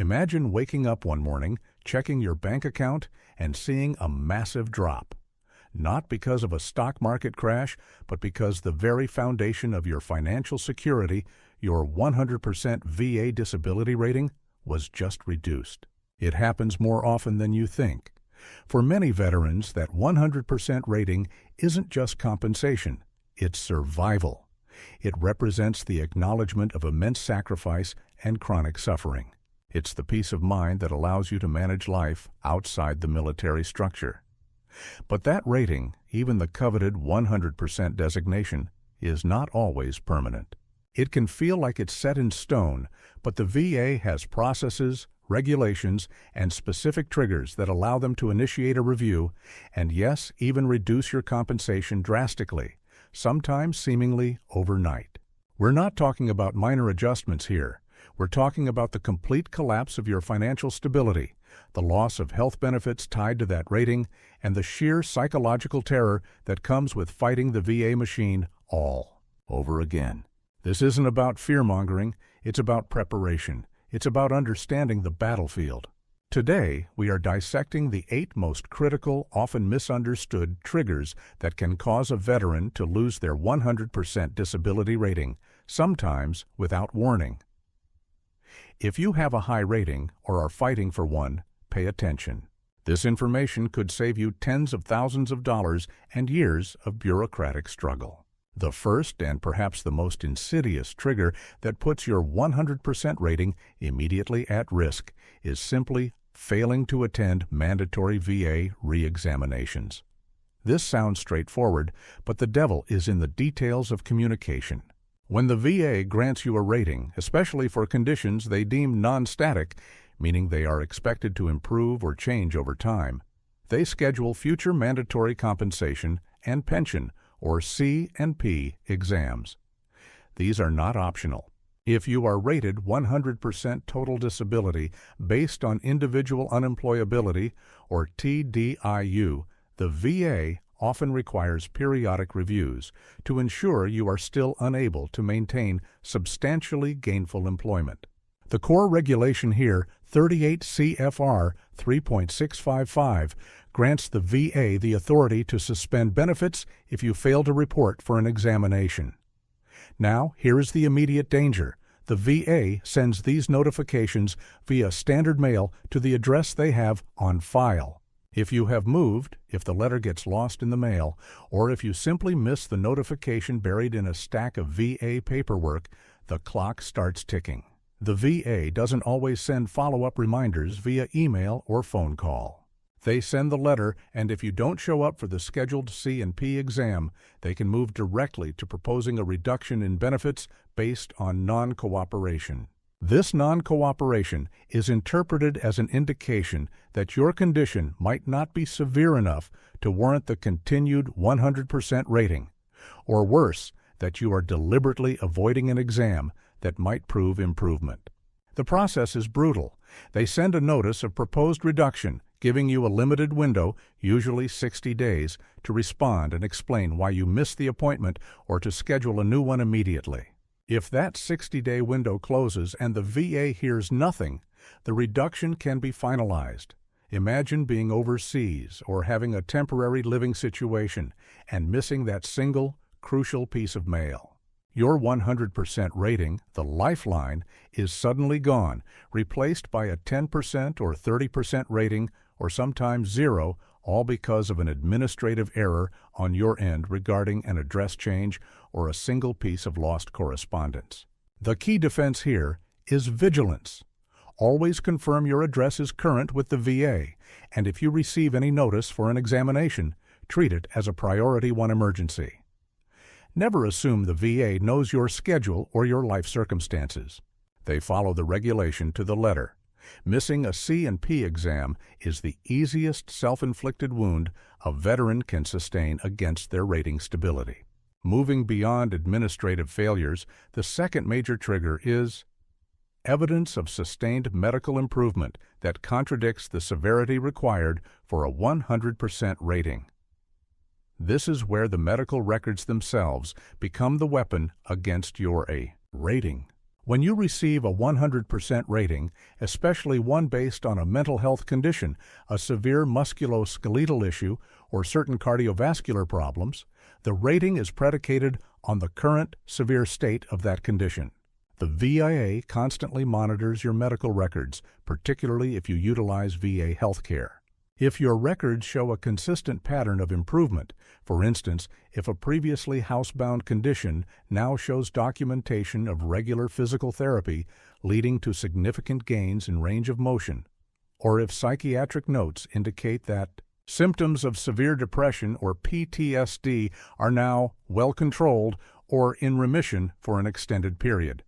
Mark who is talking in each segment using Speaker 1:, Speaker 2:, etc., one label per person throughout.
Speaker 1: Imagine waking up one morning, checking your bank account, and seeing a massive drop. Not because of a stock market crash, but because the very foundation of your financial security, your 100% VA disability rating, was just reduced. It happens more often than you think. For many veterans, that 100% rating isn't just compensation, it's survival. It represents the acknowledgment of immense sacrifice and chronic suffering. It's the peace of mind that allows you to manage life outside the military structure. But that rating, even the coveted 100% designation, is not always permanent. It can feel like it's set in stone, but the VA has processes, regulations, and specific triggers that allow them to initiate a review and, yes, even reduce your compensation drastically, sometimes seemingly overnight. We're not talking about minor adjustments here. We're talking about the complete collapse of your financial stability, the loss of health benefits tied to that rating, and the sheer psychological terror that comes with fighting the VA machine all over again. This isn't about fear-mongering, it's about preparation. It's about understanding the battlefield. Today, we are dissecting the 8 most critical, often misunderstood triggers that can cause a veteran to lose their 100% disability rating, sometimes without warning. If you have a high rating or are fighting for one, pay attention. This information could save you tens of thousands of dollars and years of bureaucratic struggle. The first and perhaps the most insidious trigger that puts your 100% rating immediately at risk is simply failing to attend mandatory VA re-examinations. This sounds straightforward, but the devil is in the details of communication. When the VA grants you a rating, especially for conditions they deem non-static, meaning they are expected to improve or change over time, they schedule future mandatory compensation and pension, or C&P, exams. These are not optional. If you are rated 100% total disability based on individual unemployability, or TDIU, the VA often requires periodic reviews to ensure you are still unable to maintain substantially gainful employment. The core regulation here, 38 CFR 3.655, grants the VA the authority to suspend benefits if you fail to report for an examination. Now, here is the immediate danger. The VA sends these notifications via standard mail to the address they have on file. If you have moved, if the letter gets lost in the mail, or if you simply miss the notification buried in a stack of VA paperwork, the clock starts ticking. The VA doesn't always send follow-up reminders via email or phone call. They send the letter, and if you don't show up for the scheduled C&P exam, they can move directly to proposing a reduction in benefits based on non-cooperation. This non-cooperation is interpreted as an indication that your condition might not be severe enough to warrant the continued 100% rating, or worse, that you are deliberately avoiding an exam that might prove improvement. The process is brutal. They send a notice of proposed reduction, giving you a limited window, usually 60 days, to respond and explain why you missed the appointment or to schedule a new one immediately. If that 60-day window closes and the VA hears nothing, the reduction can be finalized. Imagine being overseas or having a temporary living situation and missing that single, crucial piece of mail. Your 100% rating, the lifeline, is suddenly gone, replaced by a 10% or 30% rating, or sometimes 0, all because of an administrative error on your end regarding an address change or a single piece of lost correspondence. The key defense here is vigilance. Always confirm your address is current with the VA, and if you receive any notice for an examination, treat it as a Priority 1 emergency. Never assume the VA knows your schedule or your life circumstances. They follow the regulation to the letter. Missing a C&P exam is the easiest self-inflicted wound a veteran can sustain against their rating stability. Moving beyond administrative failures, the second major trigger is evidence of sustained medical improvement that contradicts the severity required for a 100% rating. This is where the medical records themselves become the weapon against your rating. When you receive a 100% rating, especially one based on a mental health condition, a severe musculoskeletal issue, or certain cardiovascular problems, the rating is predicated on the current severe state of that condition. The VA constantly monitors your medical records, particularly if you utilize VA healthcare. If your records show a consistent pattern of improvement, for instance, if a previously housebound condition now shows documentation of regular physical therapy leading to significant gains in range of motion, or if psychiatric notes indicate that symptoms of severe depression or PTSD are now well controlled or in remission for an extended period,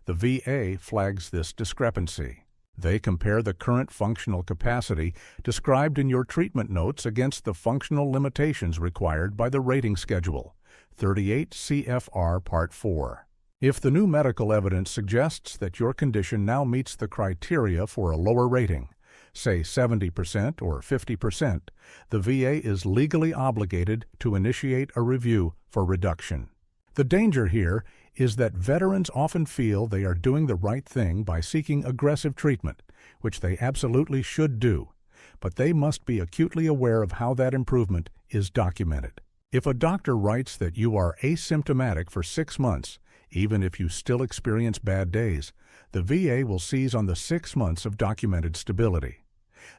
Speaker 1: the VA flags this discrepancy. They compare the current functional capacity described in your treatment notes against the functional limitations required by the rating schedule, 38 CFR Part 4. If the new medical evidence suggests that your condition now meets the criteria for a lower rating, say 70% or 50%, the VA is legally obligated to initiate a review for reduction. The danger here is that veterans often feel they are doing the right thing by seeking aggressive treatment, which they absolutely should do, but they must be acutely aware of how that improvement is documented. If a doctor writes that you are asymptomatic for 6 months, even if you still experience bad days, the VA will seize on the 6 months of documented stability.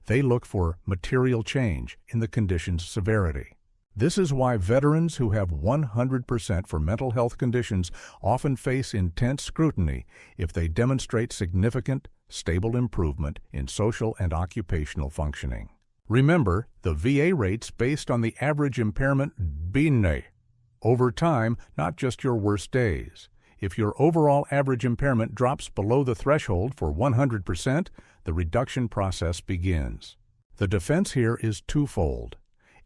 Speaker 1: They look for material change in the condition's severity. This is why veterans who have 100% for mental health conditions often face intense scrutiny if they demonstrate significant, stable improvement in social and occupational functioning. Remember, the VA rates based on the average impairment BNE over time, not just your worst days. If your overall average impairment drops below the threshold for 100%, the reduction process begins. The defense here is twofold.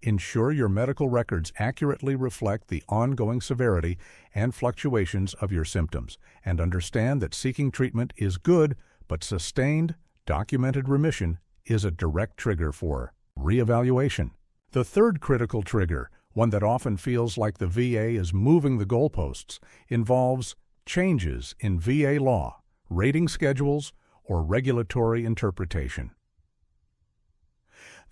Speaker 1: Ensure your medical records accurately reflect the ongoing severity and fluctuations of your symptoms, and understand that seeking treatment is good, but sustained, documented remission is a direct trigger for reevaluation. The third critical trigger, one that often feels like the VA is moving the goalposts, involves changes in VA law, rating schedules, or regulatory interpretation.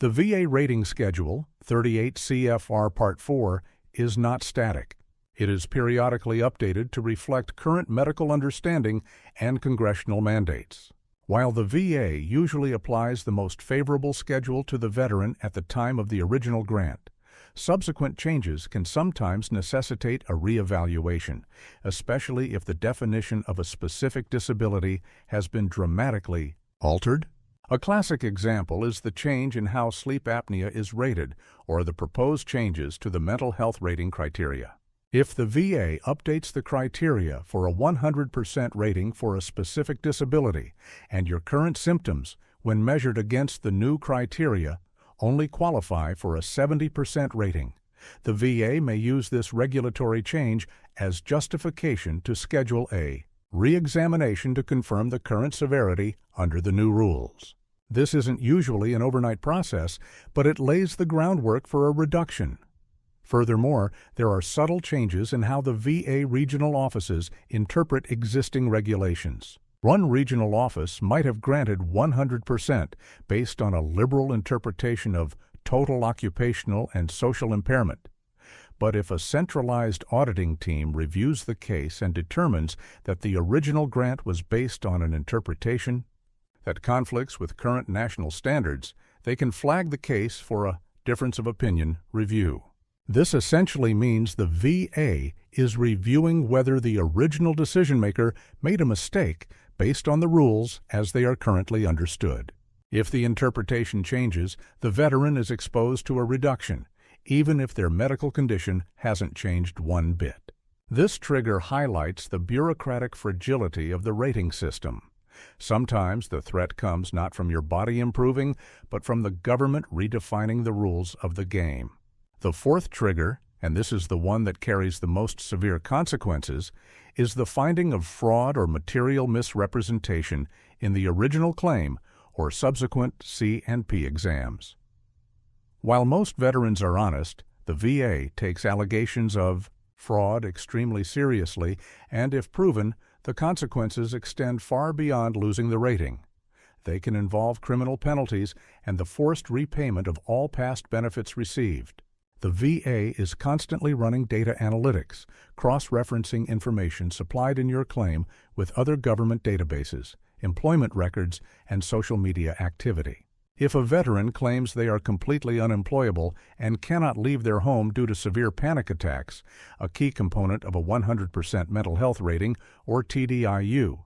Speaker 1: The VA rating schedule, 38 CFR Part 4, is not static. It is periodically updated to reflect current medical understanding and congressional mandates. While the VA usually applies the most favorable schedule to the veteran at the time of the original grant, subsequent changes can sometimes necessitate a reevaluation, especially if the definition of a specific disability has been dramatically altered. A classic example is the change in how sleep apnea is rated, or the proposed changes to the mental health rating criteria. If the VA updates the criteria for a 100% rating for a specific disability, and your current symptoms, when measured against the new criteria, only qualify for a 70% rating, the VA may use this regulatory change as justification to schedule a re-examination to confirm the current severity under the new rules. This isn't usually an overnight process, but it lays the groundwork for a reduction. Furthermore, there are subtle changes in how the VA regional offices interpret existing regulations. One regional office might have granted 100% based on a liberal interpretation of total occupational and social impairment. But if a centralized auditing team reviews the case and determines that the original grant was based on an interpretation that conflicts with current national standards, they can flag the case for a difference of opinion review. This essentially means the VA is reviewing whether the original decision-maker made a mistake based on the rules as they are currently understood. If the interpretation changes, the veteran is exposed to a reduction, even if their medical condition hasn't changed one bit. This trigger highlights the bureaucratic fragility of the rating system. Sometimes the threat comes not from your body improving, but from the government redefining the rules of the game. The fourth trigger, and this is the one that carries the most severe consequences, is the finding of fraud or material misrepresentation in the original claim or subsequent C&P exams. While most veterans are honest, the VA takes allegations of fraud extremely seriously, and if proven, The consequences extend far beyond losing the rating. They can involve criminal penalties and the forced repayment of all past benefits received. The VA is constantly running data analytics, cross-referencing information supplied in your claim with other government databases, employment records, and social media activity. If a veteran claims they are completely unemployable and cannot leave their home due to severe panic attacks, a key component of a 100% mental health rating, or TDIU,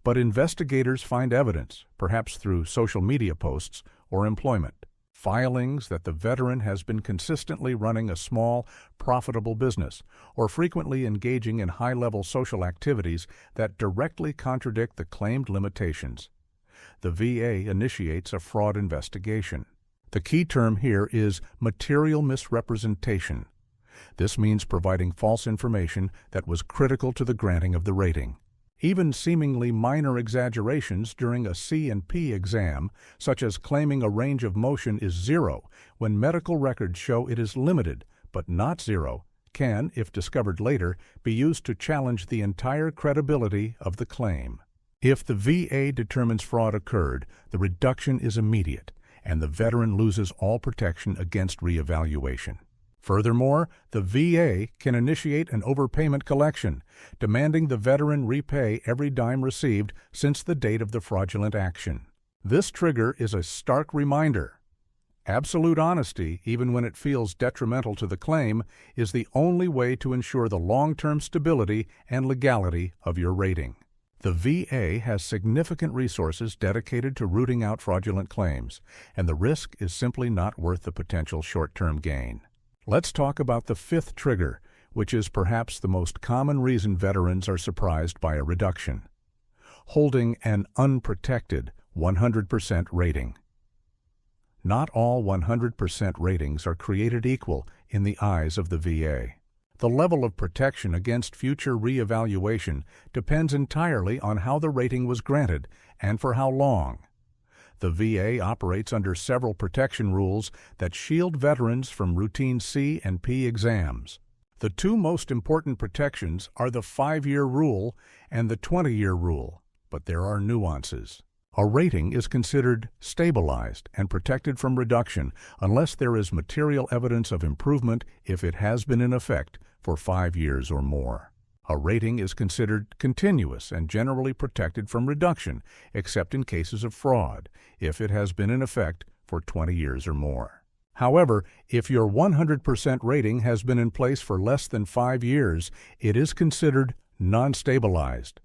Speaker 1: but investigators find evidence, perhaps through social media posts or employment filings, that the veteran has been consistently running a small, profitable business or frequently engaging in high-level social activities that directly contradict the claimed limitations. The VA initiates a fraud investigation. The key term here is material misrepresentation. This means providing false information that was critical to the granting of the rating. Even seemingly minor exaggerations during a C&P exam, such as claiming a range of motion is 0 when medical records show it is limited but not 0, can, if discovered later, be used to challenge the entire credibility of the claim. If the VA determines fraud occurred, the reduction is immediate, and the veteran loses all protection against reevaluation. Furthermore, the VA can initiate an overpayment collection, demanding the veteran repay every dime received since the date of the fraudulent action. This trigger is a stark reminder. Absolute honesty, even when it feels detrimental to the claim, is the only way to ensure the long-term stability and legality of your rating. The VA has significant resources dedicated to rooting out fraudulent claims, and the risk is simply not worth the potential short-term gain. Let's talk about the fifth trigger, which is perhaps the most common reason veterans are surprised by a reduction: holding an unprotected 100% rating. Not all 100% ratings are created equal in the eyes of the VA. The level of protection against future reevaluation depends entirely on how the rating was granted and for how long. The VA operates under several protection rules that shield veterans from routine C and P exams. The two most important protections are the 5-year rule and the 20-year rule, but there are nuances. A rating is considered stabilized and protected from reduction unless there is material evidence of improvement if it has been in effect for 5 years or more. A rating is considered continuous and generally protected from reduction, except in cases of fraud, if it has been in effect for 20 years or more. However, if your 100% rating has been in place for less than 5 years, it is considered non-stabilized.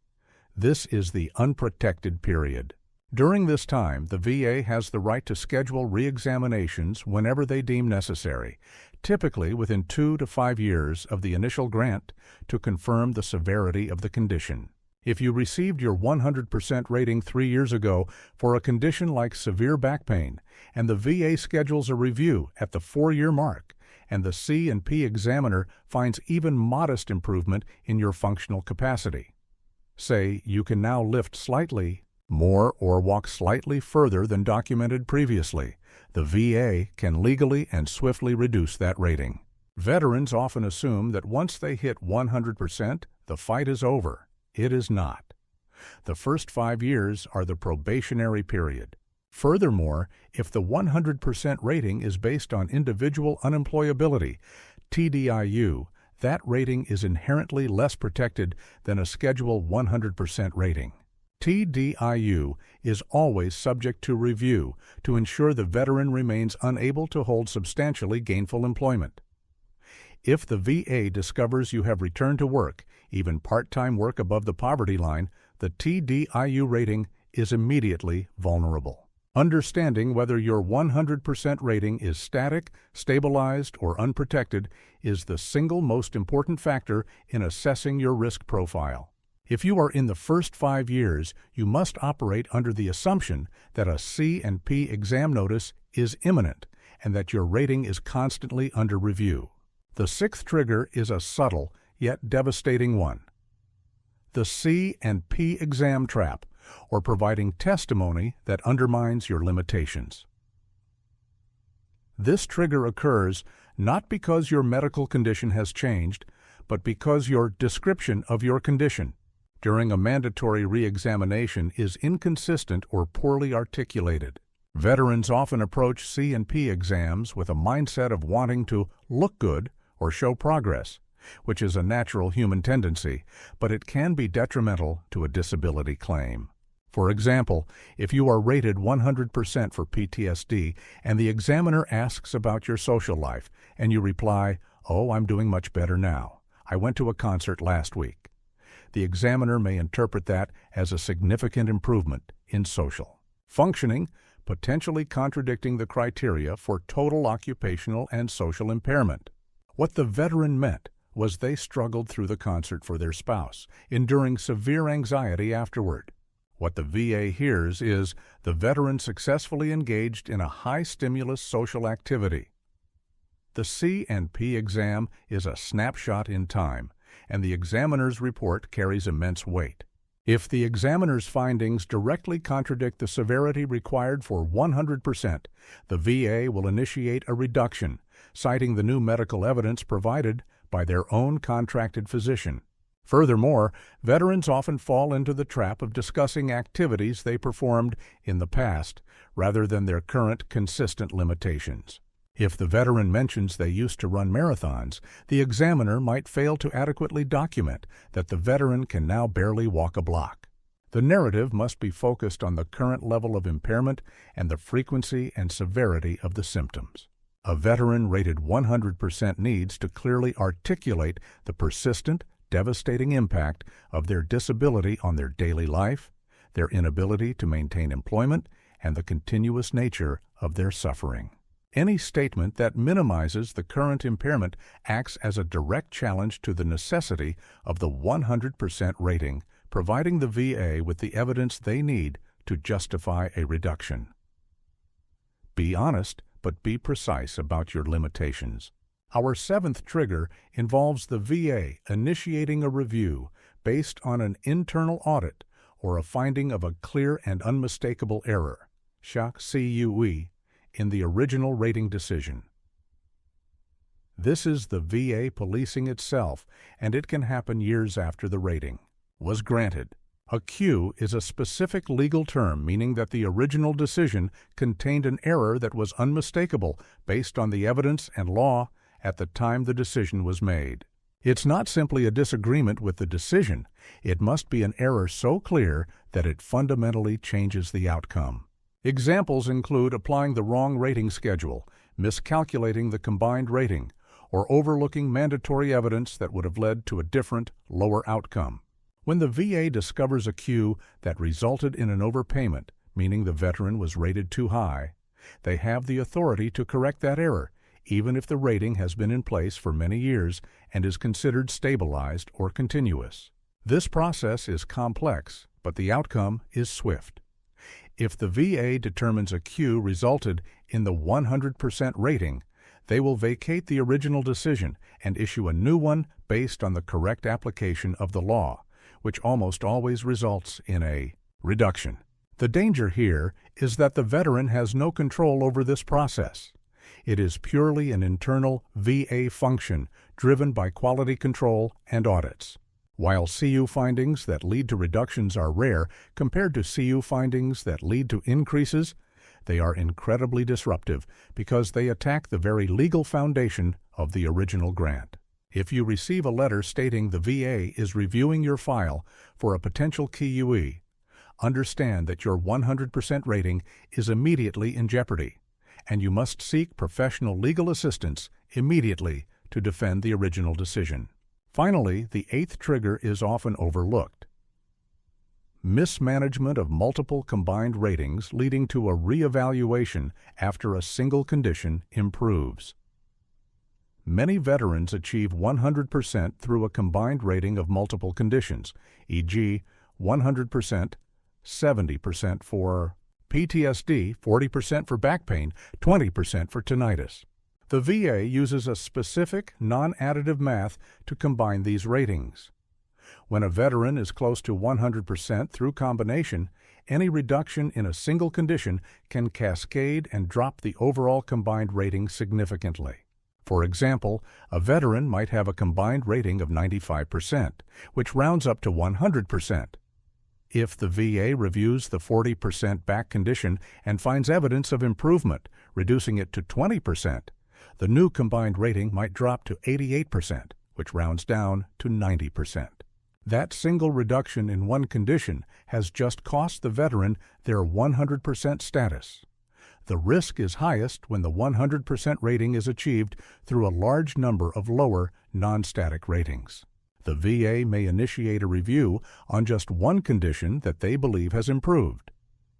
Speaker 1: This is the unprotected period. During this time, the VA has the right to schedule re-examinations whenever they deem necessary, typically within 2 to 5 years of the initial grant, to confirm the severity of the condition. If you received your 100% rating 3 years ago for a condition like severe back pain, and the VA schedules a review at the 4-year mark, and the C&P examiner finds even modest improvement in your functional capacity, say you can now lift slightly more or walk slightly further than documented previously, the VA can legally and swiftly reduce that rating. Veterans often assume that once they hit 100%, the fight is over. It is not. The first 5 years are the probationary period. Furthermore, if the 100% rating is based on individual unemployability, TDIU, that rating is inherently less protected than a Schedule 100% rating. TDIU is always subject to review to ensure the veteran remains unable to hold substantially gainful employment. If the VA discovers you have returned to work, even part-time work above the poverty line, the TDIU rating is immediately vulnerable. Understanding whether your 100% rating is static, stabilized, or unprotected is the single most important factor in assessing your risk profile. If you are in the first 5 years, you must operate under the assumption that a C&P exam notice is imminent and that your rating is constantly under review. The sixth trigger is a subtle yet devastating one: the C&P exam trap, or providing testimony that undermines your limitations. This trigger occurs not because your medical condition has changed, but because your description of your condition, during a mandatory re-examination is inconsistent or poorly articulated. Veterans often approach C&P exams with a mindset of wanting to look good or show progress, which is a natural human tendency, but it can be detrimental to a disability claim. For example, if you are rated 100% for PTSD and the examiner asks about your social life and you reply, "Oh, I'm doing much better now. I went to a concert last week." The examiner may interpret that as a significant improvement in social functioning, potentially contradicting the criteria for total occupational and social impairment. What the veteran meant was they struggled through the concert for their spouse, enduring severe anxiety afterward. What the VA hears is the veteran successfully engaged in a high-stimulus social activity. The C&P exam is a snapshot in time, and the examiner's report carries immense weight. If the examiner's findings directly contradict the severity required for 100%, the VA will initiate a reduction, citing the new medical evidence provided by their own contracted physician. Furthermore, veterans often fall into the trap of discussing activities they performed in the past rather than their current consistent limitations. If the veteran mentions they used to run marathons, the examiner might fail to adequately document that the veteran can now barely walk a block. The narrative must be focused on the current level of impairment and the frequency and severity of the symptoms. A veteran rated 100% needs to clearly articulate the persistent, devastating impact of their disability on their daily life, their inability to maintain employment, and the continuous nature of their suffering. Any statement that minimizes the current impairment acts as a direct challenge to the necessity of the 100% rating, providing the VA with the evidence they need to justify a reduction. Be honest, but be precise about your limitations. Our seventh trigger involves the VA initiating a review based on an internal audit or a finding of a clear and unmistakable error, CUE, in the original rating decision. This is the VA policing itself, and it can happen years after the rating was granted. A Q is a specific legal term meaning that the original decision contained an error that was unmistakable based on the evidence and law at the time the decision was made. It's not simply a disagreement with the decision. It must be an error so clear that it fundamentally changes the outcome. Examples include applying the wrong rating schedule, miscalculating the combined rating, or overlooking mandatory evidence that would have led to a different, lower outcome. When the VA discovers a Q that resulted in an overpayment, meaning the veteran was rated too high, they have the authority to correct that error, even if the rating has been in place for many years and is considered stabilized or continuous. This process is complex, but the outcome is swift. If the VA determines a Q resulted in the 100% rating, they will vacate the original decision and issue a new one based on the correct application of the law, which almost always results in a reduction. The danger here is that the veteran has no control over this process. It is purely an internal VA function driven by quality control and audits. While CU findings that lead to reductions are rare compared to CU findings that lead to increases, they are incredibly disruptive because they attack the very legal foundation of the original grant. If you receive a letter stating the VA is reviewing your file for a potential QE, understand that your 100% rating is immediately in jeopardy, and you must seek professional legal assistance immediately to defend the original decision. Finally, the eighth trigger is often overlooked. Mismanagement of multiple combined ratings leading to a reevaluation after a single condition improves. Many veterans achieve 100% through a combined rating of multiple conditions, e.g., 100%, 70% for PTSD, 40% for back pain, 20% for tinnitus. The VA uses a specific, non-additive math to combine these ratings. When a veteran is close to 100% through combination, any reduction in a single condition can cascade and drop the overall combined rating significantly. For example, a veteran might have a combined rating of 95%, which rounds up to 100%. If the VA reviews the 40% back condition and finds evidence of improvement, reducing it to 20%, the new combined rating might drop to 88%, which rounds down to 90%. That single reduction in one condition has just cost the veteran their 100% status. The risk is highest when the 100% rating is achieved through a large number of lower, non-static ratings. The VA may initiate a review on just one condition that they believe has improved.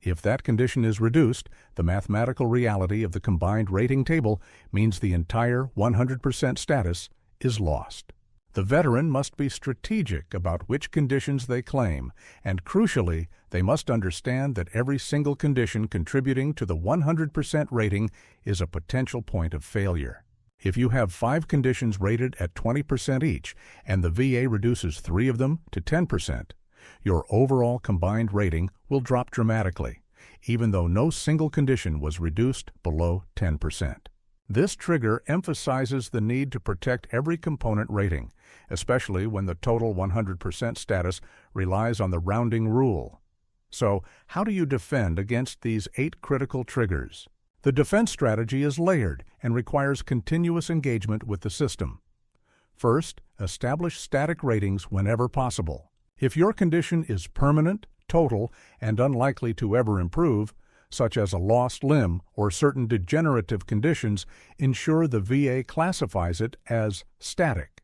Speaker 1: If that condition is reduced, the mathematical reality of the combined rating table means the entire 100% status is lost. The veteran must be strategic about which conditions they claim, and crucially, they must understand that every single condition contributing to the 100% rating is a potential point of failure. If you have 5 conditions rated at 20% each, and the VA reduces 3 of them to 10%, your overall combined rating will drop dramatically, even though no single condition was reduced below 10%. This trigger emphasizes the need to protect every component rating, especially when the total 100% status relies on the rounding rule. So, how do you defend against these 8 critical triggers? The defense strategy is layered and requires continuous engagement with the system. First, establish static ratings whenever possible. If your condition is permanent, total, and unlikely to ever improve, such as a lost limb or certain degenerative conditions, ensure the VA classifies it as static.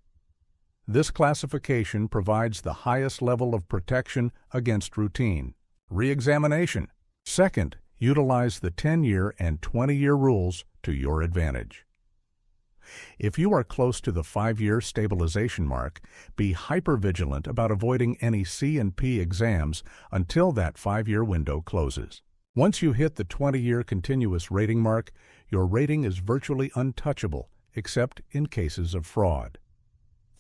Speaker 1: This classification provides the highest level of protection against routine re-examination. Second, utilize the 10-year and 20-year rules to your advantage. If you are close to the 5-year stabilization mark, be hypervigilant about avoiding any C and P exams until that 5-year window closes. Once you hit the 20-year continuous rating mark, your rating is virtually untouchable, except in cases of fraud.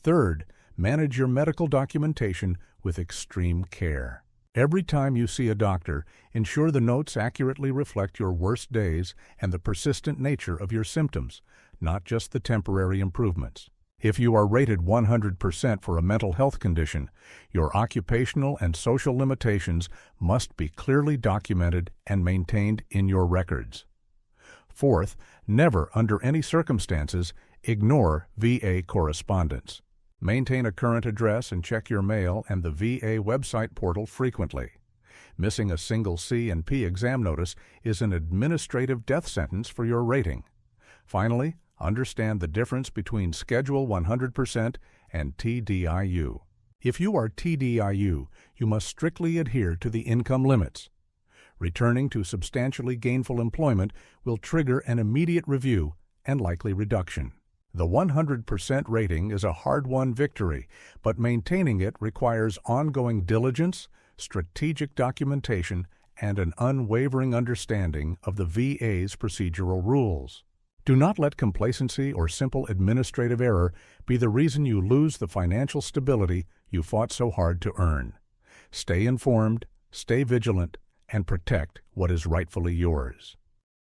Speaker 1: Third, manage your medical documentation with extreme care. Every time you see a doctor, ensure the notes accurately reflect your worst days and the persistent nature of your symptoms, not just the temporary improvements. If you are rated 100% for a mental health condition, your occupational and social limitations must be clearly documented and maintained in your records. Fourth, never, under any circumstances, ignore VA correspondence. Maintain a current address and check your mail and the VA website portal frequently. Missing a single C and P exam notice is an administrative death sentence for your rating. Finally, understand the difference between Schedule 100% and TDIU. If you are TDIU, you must strictly adhere to the income limits. Returning to substantially gainful employment will trigger an immediate review and likely reduction. The 100% rating is a hard-won victory, but maintaining it requires ongoing diligence, strategic documentation, and an unwavering understanding of the VA's procedural rules. Do not let complacency or simple administrative error be the reason you lose the financial stability you fought so hard to earn. Stay informed, stay vigilant, and protect what is rightfully yours.